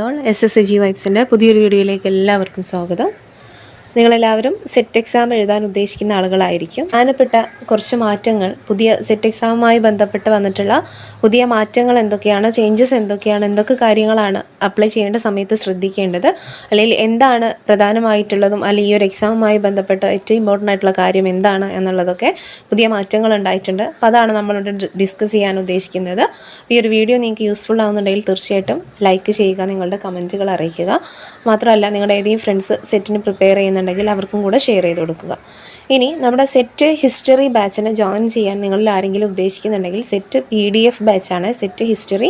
SSG വൈബ്സിൻ്റെ പുതിയൊരു വീഡിയോയിലേക്ക് എല്ലാവർക്കും സ്വാഗതം. നിങ്ങളെല്ലാവരും സെറ്റ് എക്സാം എഴുതാൻ ഉദ്ദേശിക്കുന്ന ആളുകളായിരിക്കും. പ്രധാനപ്പെട്ട കുറച്ച് മാറ്റങ്ങൾ, പുതിയ സെറ്റ് എക്സാമുമായി ബന്ധപ്പെട്ട് വന്നിട്ടുള്ള പുതിയ മാറ്റങ്ങൾ എന്തൊക്കെയാണ്, ചേഞ്ചസ് എന്തൊക്കെയാണ്, എന്തൊക്കെ കാര്യങ്ങളാണ് അപ്ലൈ ചെയ്യേണ്ട സമയത്ത് ശ്രദ്ധിക്കേണ്ടത്, അല്ലെങ്കിൽ എന്താണ് പ്രധാനമായിട്ടുള്ളതും അല്ലെങ്കിൽ ഈ ഒരു എക്സാമുമായി ബന്ധപ്പെട്ട് ഏറ്റവും ഇമ്പോർട്ടൻ്റ് ആയിട്ടുള്ള കാര്യം എന്താണ് എന്നുള്ളതൊക്കെ പുതിയ മാറ്റങ്ങൾ ഉണ്ടായിട്ടുണ്ട്. അപ്പോൾ അതാണ് നമ്മളോട് ഡിസ്കസ് ചെയ്യാൻ ഉദ്ദേശിക്കുന്നത്. ഈ ഒരു വീഡിയോ നിങ്ങൾക്ക് യൂസ്ഫുൾ ആവുന്നുണ്ടെങ്കിൽ തീർച്ചയായിട്ടും ലൈക്ക് ചെയ്യുക, നിങ്ങളുടെ കമൻറ്റുകൾ അറിയിക്കുക. മാത്രമല്ല നിങ്ങളുടെ ഏതെങ്കിലും ഫ്രണ്ട്സ് സെറ്റിന് പ്രിപ്പയർ ചെയ്യുന്നുണ്ടെങ്കിൽ അവർക്കും കൂടെ ഷെയർ ചെയ്ത് കൊടുക്കുക. ഇനി നമ്മുടെ സെറ്റ് ഹിസ്റ്ററി ബാച്ചിന് ജോയിൻ ചെയ്യാൻ നിങ്ങളിൽ ആരെങ്കിലും ഉദ്ദേശിക്കുന്നുണ്ടെങ്കിൽ സെറ്റ് PDF ബാച്ചാണ്. സെറ്റ് ഹിസ്റ്ററി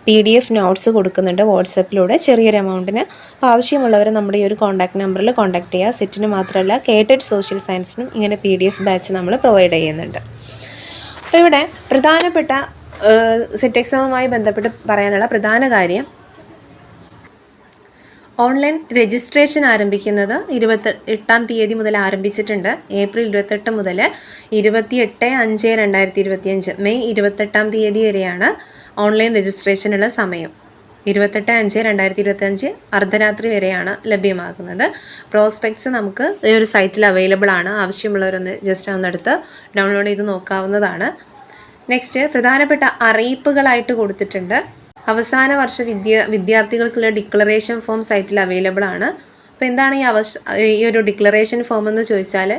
PDF നോട്ട്സ് കൊടുക്കുന്നുണ്ട് വാട്സപ്പിലൂടെ ചെറിയൊരു എമൗണ്ടിന്. ആവശ്യമുള്ളവർ നമ്മുടെ ഈ ഒരു കോൺടാക്ട് നമ്പറിൽ കോൺടാക്ട് ചെയ്യുക. സെറ്റിന് മാത്രമല്ല കേട്ടഡ് സോഷ്യൽ സയൻസിനും ഇങ്ങനെ PDF ബാച്ച് നമ്മൾ പ്രൊവൈഡ് ചെയ്യുന്നുണ്ട്. അപ്പോൾ ഇവിടെ പ്രധാനപ്പെട്ട സെറ്റ് എക്സാമുമായി ബന്ധപ്പെട്ട് പറയാനുള്ള പ്രധാന കാര്യം, ഓൺലൈൻ രജിസ്ട്രേഷൻ ആരംഭിക്കുന്നത് 28-ാം തീയതി മുതൽ ആരംഭിച്ചിട്ടുണ്ട്. ഏപ്രിൽ 28 മുതൽ 28/5/2025 മെയ് 28-ാം തീയതി വരെയാണ് ഓൺലൈൻ രജിസ്ട്രേഷനുള്ള സമയം. 28/5/2025 അർദ്ധരാത്രി വരെയാണ് ലഭ്യമാകുന്നത്. പ്രോസ്പെക്ട്സ് നമുക്ക് ഈ ഒരു സൈറ്റിൽ അവൈലബിൾ ആണ്. ആവശ്യമുള്ളവരൊന്ന് ജസ്റ്റ് ഒന്നെടുത്ത് ഡൗൺലോഡ് ചെയ്ത് നോക്കാവുന്നതാണ്. നെക്സ്റ്റ് പ്രധാനപ്പെട്ട അറിയിപ്പുകളായിട്ട് കൊടുത്തിട്ടുണ്ട്. അവസാന വർഷ വിദ്യാർത്ഥികൾക്കുള്ള ഡിക്ലറേഷൻ ഫോം സൈറ്റിൽ അവൈലബിൾ ആണ്. അപ്പോൾ എന്താണ് ഈ ഒരു ഡിക്ലറേഷൻ ഫോം എന്ന് ചോദിച്ചാൽ,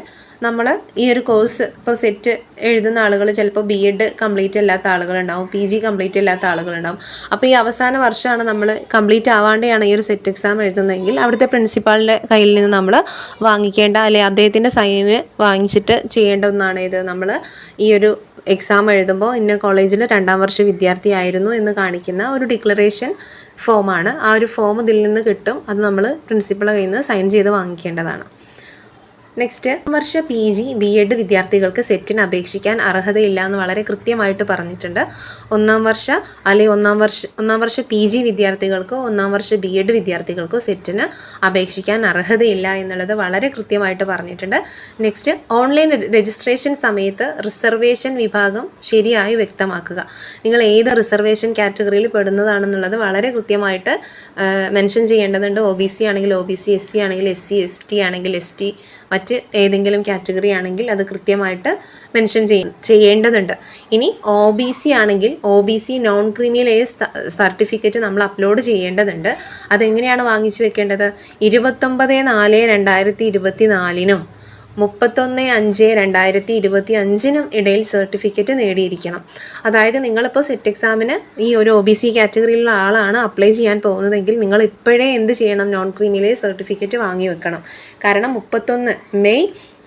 നമ്മൾ ഈ ഒരു കോഴ്സ് ഇപ്പോൾ സെറ്റ് എഴുതുന്ന ആളുകൾ ചിലപ്പോൾ BEd കംപ്ലീറ്റ് അല്ലാത്ത ആളുകളുണ്ടാവും, PG കംപ്ലീറ്റ് അല്ലാത്ത ആളുകളുണ്ടാവും. അപ്പോൾ ഈ അവസാന വർഷമാണ് നമ്മൾ കംപ്ലീറ്റ് ആവാണ്ടെയാണ് ഈ ഒരു സെറ്റ് എക്സാം എഴുതുന്നതെങ്കിൽ അവിടുത്തെ പ്രിൻസിപ്പാളിൻ്റെ കയ്യിൽ നിന്ന് നമ്മൾ വാങ്ങിക്കേണ്ട, അല്ലെങ്കിൽ അദ്ദേഹത്തിൻ്റെ സൈന് വാങ്ങിച്ചിട്ട് ചെയ്യേണ്ട ഒന്നാണ് ഇത്. നമ്മൾ ഈ ഒരു എക്സാം എഴുതുമ്പോൾ ഇന്ന കോളേജിൽ 2ാം വർഷ വിദ്യാർത്ഥിയായിരുന്നു എന്ന് കാണിക്കുന്ന ഒരു ഡിക്ലറേഷൻ ഫോമാണ്. ആ ഒരു ഫോം ഇതിൽ നിന്ന് കിട്ടും. അത് നമ്മൾ പ്രിൻസിപ്പളുടെ കയ്യിൽ നിന്ന് സൈൻ ചെയ്ത് വാങ്ങിക്കേണ്ടതാണ്. നെക്സ്റ്റ്, വർഷ PG BEd വിദ്യാർത്ഥികൾക്ക് സെറ്റിന് അപേക്ഷിക്കാൻ അർഹതയില്ല എന്ന് വളരെ കൃത്യമായിട്ട് പറഞ്ഞിട്ടുണ്ട്. ഒന്നാം വർഷ PG വിദ്യാർത്ഥികൾക്കോ 1ാം വർഷ BEd വിദ്യാർത്ഥികൾക്കോ സെറ്റിന് അപേക്ഷിക്കാൻ അർഹതയില്ല എന്നുള്ളത് വളരെ കൃത്യമായിട്ട് പറഞ്ഞിട്ടുണ്ട്. നെക്സ്റ്റ്, ഓൺലൈൻ രജിസ്ട്രേഷൻ സമയത്ത് റിസർവേഷൻ വിഭാഗം ശരിയായി വ്യക്തമാക്കുക. നിങ്ങൾ ഏത് റിസർവേഷൻ കാറ്റഗറിയിൽ പെടുന്നതാണെന്നുള്ളത് വളരെ കൃത്യമായിട്ട് മെൻഷൻ ചെയ്യേണ്ടതുണ്ട്. OBC ആണെങ്കിൽ OBC, SC ആണെങ്കിൽ SC, ST ആണെങ്കിൽ ST, മറ്റ് ഏതെങ്കിലും കാറ്റഗറി ആണെങ്കിൽ അത് കൃത്യമായിട്ട് മെൻഷൻ ചെയ്യേണ്ടതുണ്ട്. ഇനി OBC ആണെങ്കിൽ OBC non creamy layer certificate നമ്മൾ അപ്ലോഡ് ചെയ്യേണ്ടതുണ്ട്. അതെങ്ങനെയാണ് വാങ്ങിച്ചു വെക്കേണ്ടത്? 29/4/2024 31/5/2025 ഇടയിൽ സർട്ടിഫിക്കറ്റ് നേടിയിരിക്കണം. അതായത് നിങ്ങളിപ്പോൾ സെറ്റ് എക്സാമിന് ഈ ഒരു OBC കാറ്റഗറിയിലുള്ള ആളാണ് അപ്ലൈ ചെയ്യാൻ പോകുന്നതെങ്കിൽ നിങ്ങൾ ഇപ്പോഴേ എന്ത് ചെയ്യണം? നോൺ ക്രീമിലെ സർട്ടിഫിക്കറ്റ് വാങ്ങി വെക്കണം. കാരണം മെയ്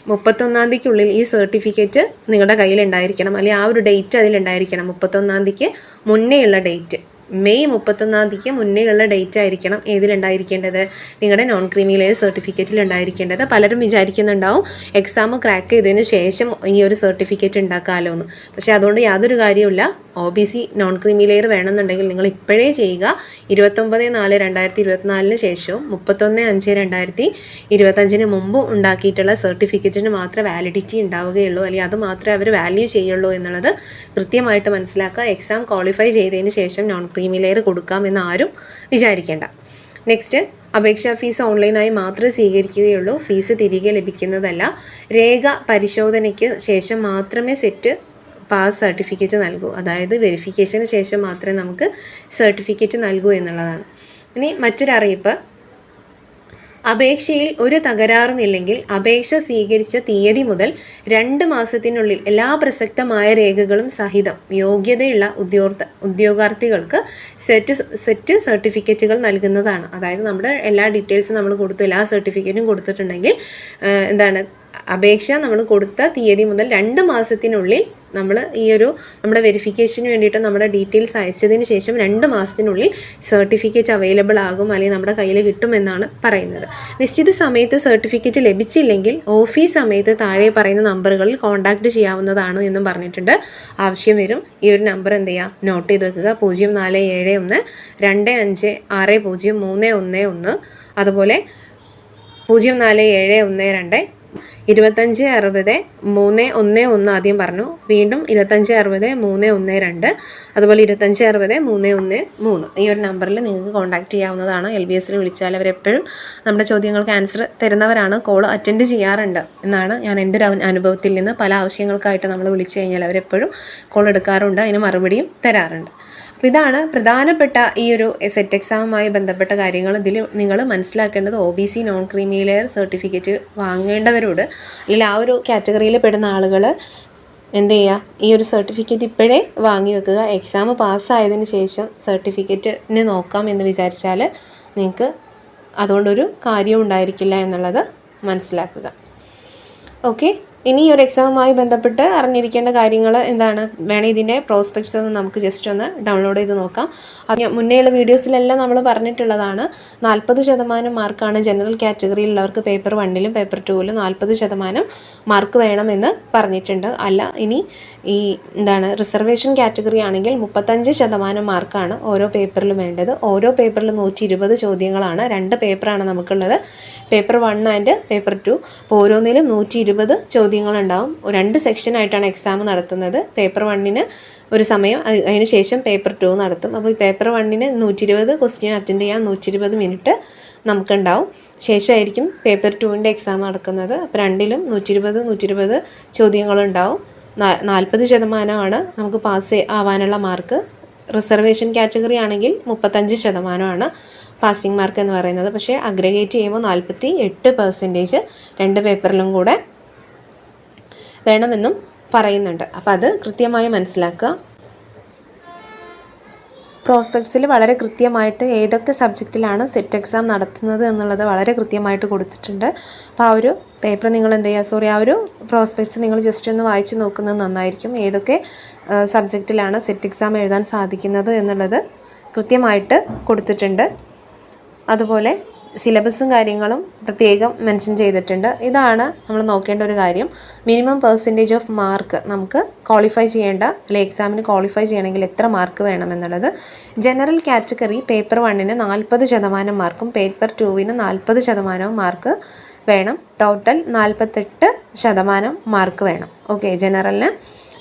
31-ാം തീയതിക്കുള്ളിൽ ഈ സർട്ടിഫിക്കറ്റ് നിങ്ങളുടെ കയ്യിലുണ്ടായിരിക്കണം, അല്ലെങ്കിൽ ആ ഒരു ഡേറ്റ് അതിലുണ്ടായിരിക്കണം. 31-ാം തീയതിക്ക് മുന്നേയുള്ള ഡേറ്റ്, മെയ് 31-ാം തീയതിക്ക് മുന്നേയുള്ള ഡേറ്റ് ആയിരിക്കണം ഏതിലുണ്ടായിരിക്കേണ്ടത്? നിങ്ങളുടെ നോൺ ക്രീമി ലെയർ സർട്ടിഫിക്കറ്റിൽ ഉണ്ടായിരിക്കേണ്ടത്. പലരും വിചാരിക്കുന്നുണ്ടാവും എക്സാം ക്രാക്ക് ചെയ്തതിന് ശേഷം ഈ ഒരു സർട്ടിഫിക്കറ്റ് ഉണ്ടാക്കാമല്ലോ എന്ന്. പക്ഷേ അതുകൊണ്ട് യാതൊരു കാര്യമില്ല. OBC നോൺ ക്രീമി ലെയർ വേണമെന്നുണ്ടെങ്കിൽ നിങ്ങൾ ഇപ്പോഴേ ചെയ്യുക. 29/4/2024 ശേഷവും 31/5/2025 മുമ്പും ഉണ്ടാക്കിയിട്ടുള്ള സർട്ടിഫിക്കറ്റിന് മാത്രമേ വാലിഡിറ്റി ഉണ്ടാവുകയുള്ളൂ, അല്ലെങ്കിൽ അത് മാത്രമേ അവർ വാല്യൂ ചെയ്യുള്ളൂ എന്നുള്ളത് കൃത്യമായിട്ട് മനസ്സിലാക്കുക. എക്സാം ക്വാളിഫൈ ചെയ്തതിന് ശേഷം നോൺ ക്രീമി ലെയർ കൊടുക്കാമെന്ന് ആരും വിചാരിക്കേണ്ട. നെക്സ്റ്റ്, അപേക്ഷാ ഫീസ് ഓൺലൈനായി മാത്രമേ സ്വീകരിക്കുകയുള്ളൂ. ഫീസ് തിരികെ ലഭിക്കുന്നതല്ല. രേഖ പരിശോധനയ്ക്ക് ശേഷം മാത്രമേ സെറ്റ് പാസ് സർട്ടിഫിക്കറ്റ് നൽകൂ. അതായത് വെരിഫിക്കേഷന് ശേഷം മാത്രമേ നമുക്ക് സർട്ടിഫിക്കറ്റ് നൽകൂ എന്നുള്ളതാണ്. ഇനി മറ്റൊരറിയിപ്പ്, അപേക്ഷയിൽ ഒരു തകരാറുമില്ലെങ്കിൽ അപേക്ഷ സ്വീകരിച്ച തീയതി മുതൽ 2 മാസത്തിനുള്ളിൽ എല്ലാ പ്രസക്തമായ രേഖകളും സഹിതം യോഗ്യതയുള്ള ഉദ്യോഗാർത്ഥികൾക്ക് സെറ്റ് സർട്ടിഫിക്കറ്റുകൾ നൽകുന്നതാണ്. അതായത് നമ്മുടെ എല്ലാ ഡീറ്റെയിൽസും നമ്മൾ കൊടുത്തു, എല്ലാ സർട്ടിഫിക്കറ്റും കൊടുത്തിട്ടുണ്ടെങ്കിൽ അപേക്ഷ നമ്മൾ കൊടുത്ത തീയതി മുതൽ 2 മാസത്തിനുള്ളിൽ നമ്മൾ ഈ ഒരു നമ്മുടെ വെരിഫിക്കേഷന് വേണ്ടിയിട്ട് നമ്മുടെ ഡീറ്റെയിൽസ് അയച്ചതിന് ശേഷം 2 മാസത്തിനുള്ളിൽ സർട്ടിഫിക്കറ്റ് അവൈലബിൾ ആകും, അല്ലെങ്കിൽ നമ്മുടെ കയ്യിൽ കിട്ടുമെന്നാണ് പറയുന്നത്. നിശ്ചിത സമയത്ത് സർട്ടിഫിക്കറ്റ് ലഭിച്ചില്ലെങ്കിൽ ഓഫീസ് സമയത്ത് താഴെ പറയുന്ന നമ്പറുകളിൽ കോൺടാക്റ്റ് ചെയ്യാവുന്നതാണ് എന്നും പറഞ്ഞിട്ടുണ്ട്. ആവശ്യം വരും. ഈ ഒരു നമ്പർ എന്ത് ചെയ്യുക? നോട്ട് ചെയ്ത് വെക്കുക. 0471 2560 311, അതുപോലെ 0471 2560-311 ആദ്യം പറഞ്ഞു, വീണ്ടും 2560-312, അതുപോലെ 2560-313 ഈ ഒരു നമ്പറിൽ നിങ്ങൾക്ക് കോൺടാക്റ്റ് ചെയ്യാവുന്നതാണ്. LBSൽ വിളിച്ചാൽ അവരെപ്പോഴും നമ്മുടെ ചോദ്യങ്ങൾക്ക് ആൻസർ തരുന്നവരാണ്, കോൾ അറ്റൻഡ് ചെയ്യാറുണ്ട് എന്നാണ് ഞാൻ എൻ്റെ ഒരു അനുഭവത്തിൽ നിന്ന്. പല ആവശ്യങ്ങൾക്കായിട്ട് നമ്മൾ വിളിച്ചു കഴിഞ്ഞാൽ അവരെപ്പോഴും കോൾ എടുക്കാറുണ്ട്, അതിന് മറുപടിയും തരാറുണ്ട്. അപ്പോൾ ഇതാണ് പ്രധാനപ്പെട്ട ഈ ഒരു സെറ്റ് എക്സാമുമായി ബന്ധപ്പെട്ട കാര്യങ്ങൾ. ഇതിൽ നിങ്ങൾ മനസ്സിലാക്കേണ്ടത് OBC non creamy layer certificate വാങ്ങേണ്ടവരോട്, അല്ലെങ്കിൽ ആ ഒരു കാറ്റഗറിയിൽ പെടുന്ന ആളുകൾ എന്ത് ചെയ്യുക, ഈ ഒരു സർട്ടിഫിക്കറ്റ് ഇപ്പോഴേ വാങ്ങി വെക്കുക. എക്സാം പാസ്സായതിന് ശേഷം സർട്ടിഫിക്കറ്റിന് നോക്കാം എന്ന് വിചാരിച്ചാൽ നിങ്ങൾക്ക് അതുകൊണ്ടൊരു കാര്യവും ഉണ്ടായിരിക്കില്ല എന്നുള്ളത് മനസ്സിലാക്കുക. ഓക്കെ, ഇനി ഒരു എക്സാമുമായി ബന്ധപ്പെട്ട് അറിഞ്ഞിരിക്കേണ്ട കാര്യങ്ങൾ എന്താണ് വേണം, ഇതിൻ്റെ പ്രോസ്പെക്ട്സ് ഒന്ന് നമുക്ക് ജസ്റ്റ് ഒന്ന് ഡൗൺലോഡ് ചെയ്ത് നോക്കാം. അത് മുന്നേയുള്ള വീഡിയോസിലെല്ലാം നമ്മൾ പറഞ്ഞിട്ടുള്ളതാണ്. 40% മാർക്കാണ് ജനറൽ കാറ്റഗറിയിലുള്ളവർക്ക് പേപ്പർ 1ലും പേപ്പർ 2ലും 40% മാർക്ക് വേണമെന്ന് പറഞ്ഞിട്ടുണ്ട്. അല്ല, ഇനി ഈ റിസർവേഷൻ കാറ്റഗറി ആണെങ്കിൽ 35% മാർക്കാണ് ഓരോ പേപ്പറിലും വേണ്ടത്. ഓരോ പേപ്പറിലും 120 ചോദ്യങ്ങളാണ്. 2 പേപ്പറാണ് നമുക്കുള്ളത്, പേപ്പർ 1 ആൻഡ് പേപ്പർ 2. അപ്പോൾ ഓരോന്നിലും 120 ചോദ്യങ്ങളുണ്ടാവും. 2 സെക്ഷനായിട്ടാണ് എക്സാം നടത്തുന്നത്. പേപ്പർ 1ന് ഒരു സമയം, അതിന് ശേഷം പേപ്പർ 2 നടത്തും. അപ്പോൾ ഈ പേപ്പർ 1ന് 120 ക്വസ്റ്റ്യൻ അറ്റൻഡ് ചെയ്യാൻ 120 മിനിറ്റ് നമുക്കുണ്ടാവും. ശേഷമായിരിക്കും പേപ്പർ 2ൻ്റെ എക്സാം നടക്കുന്നത്. അപ്പോൾ രണ്ടിലും 120 ചോദ്യങ്ങളുണ്ടാവും. 40% നമുക്ക് പാസ് ആവാനുള്ള മാർക്ക്. റിസർവേഷൻ കാറ്റഗറി ആണെങ്കിൽ 35% പാസിംഗ് മാർക്ക് എന്ന് പറയുന്നത്. പക്ഷേ അഗ്രഗേറ്റ് ചെയ്യുമ്പോൾ 48% 2 പേപ്പറിലും കൂടെ വേണമെന്നും പറയുന്നുണ്ട്. അപ്പോൾ അത് കൃത്യമായി മനസ്സിലാക്കുക. പ്രോസ്പെക്ട്സിൽ വളരെ കൃത്യമായിട്ട് ഏതൊക്കെ സബ്ജക്റ്റിലാണ് സെറ്റ് എക്സാം നടത്തുന്നത് എന്നുള്ളത് വളരെ കൃത്യമായിട്ട് കൊടുത്തിട്ടുണ്ട്. അപ്പോൾ ആ ഒരു പേപ്പർ നിങ്ങൾ എന്ത് ചെയ്യുക, ആ ഒരു പ്രോസ്പെക്ട്സ് നിങ്ങൾ ജസ്റ്റ് ഒന്ന് വായിച്ച് നോക്കുന്നത് നന്നായിരിക്കും. ഏതൊക്കെ സബ്ജക്റ്റിലാണ് സെറ്റ് എക്സാം എഴുതാൻ സാധിക്കുന്നത് എന്നുള്ളത് കൃത്യമായിട്ട് കൊടുത്തിട്ടുണ്ട്. അതുപോലെ സിലബസും കാര്യങ്ങളും പ്രത്യേകം മെൻഷൻ ചെയ്തിട്ടുണ്ട്. ഇതാണ് നമ്മൾ നോക്കേണ്ട ഒരു കാര്യം. മിനിമം പെർസെൻറ്റേജ് ഓഫ് മാർക്ക് നമുക്ക് ക്വാളിഫൈ ചെയ്യേണ്ട, അല്ലെങ്കിൽ എക്സാമിന് ക്വാളിഫൈ ചെയ്യണമെങ്കിൽ എത്ര മാർക്ക് വേണമെന്നുള്ളത്. ജനറൽ കാറ്റഗറി പേപ്പർ 1ന് 40% മാർക്കും പേപ്പർ 2ന് 40% മാർക്ക് വേണം. ടോട്ടൽ 48% മാർക്ക് വേണം. ഓക്കെ,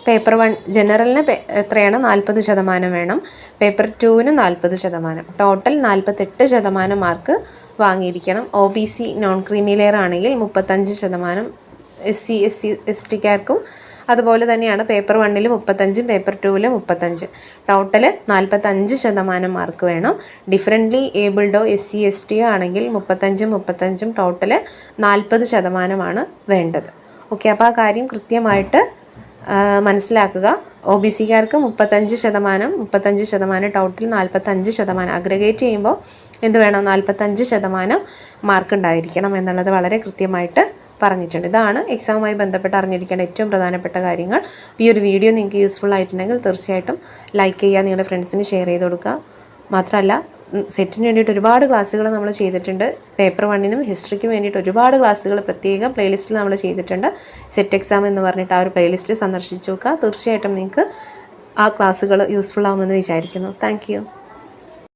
പേപ്പർ 1 ജനറലിന് എത്രയാണ്, 40% വേണം. പേപ്പർ 2ന് 40%. ടോട്ടൽ 48% മാർക്ക് വാങ്ങിയിരിക്കണം. OBC നോൺ ക്രീമി ലെയർ ആണെങ്കിൽ 35%, SC SC STക്കാർക്കും അതുപോലെ തന്നെയാണ്. പേപ്പർ 1ൽ 35, പേപ്പർ 2ൽ 35. ടോട്ടൽ 45% മാർക്ക് വേണം. ഡിഫറൻ്റ്ലി ഏബിൾഡോ SC ST ആണെങ്കിൽ 35 ടോട്ടൽ 40% വേണ്ടത്. ഓക്കെ, അപ്പോൾ ആ കാര്യം കൃത്യമായിട്ട് മനസ്സിലാക്കുക. OBCക്കാർക്ക് 35%, ടോട്ടൽ 45%. അഗ്രഗേറ്റ് ചെയ്യുമ്പോൾ എന്ത് വേണം, 45% മാർക്ക് ഉണ്ടായിരിക്കണം എന്നുള്ളത് വളരെ കൃത്യമായിട്ട് പറഞ്ഞിട്ടുണ്ട്. ഇതാണ് എക്സാമുമായി ബന്ധപ്പെട്ട് അറിഞ്ഞിരിക്കേണ്ട ഏറ്റവും പ്രധാനപ്പെട്ട കാര്യങ്ങൾ. ഈ ഒരു വീഡിയോ നിങ്ങൾക്ക് യൂസ്ഫുൾ ആയിട്ടുണ്ടെങ്കിൽ തീർച്ചയായിട്ടും ലൈക്ക് ചെയ്യുക, നിങ്ങളുടെ ഫ്രണ്ട്സിന് ഷെയർ ചെയ്ത് കൊടുക്കുക. മാത്രമല്ല, സെറ്റിന് വേണ്ടിയിട്ട് ഒരുപാട് ക്ലാസ്സുകൾ നമ്മൾ ചെയ്തിട്ടുണ്ട്. പേപ്പർ 1നും ഹിസ്റ്ററിക്കും വേണ്ടിയിട്ട് ഒരുപാട് ക്ലാസ്സുകൾ പ്രത്യേകം പ്ലേലിസ്റ്റിൽ നമ്മൾ ചെയ്തിട്ടുണ്ട്. സെറ്റ് എക്സാം എന്ന് പറഞ്ഞിട്ട് ആ ഒരു പ്ലേലിസ്റ്റ് സന്ദർശിച്ച് നോക്കുക. തീർച്ചയായിട്ടും നിങ്ങൾക്ക് ആ ക്ലാസ്സുകൾ യൂസ്ഫുൾ ആകുമെന്ന് വിചാരിക്കുന്നു. താങ്ക്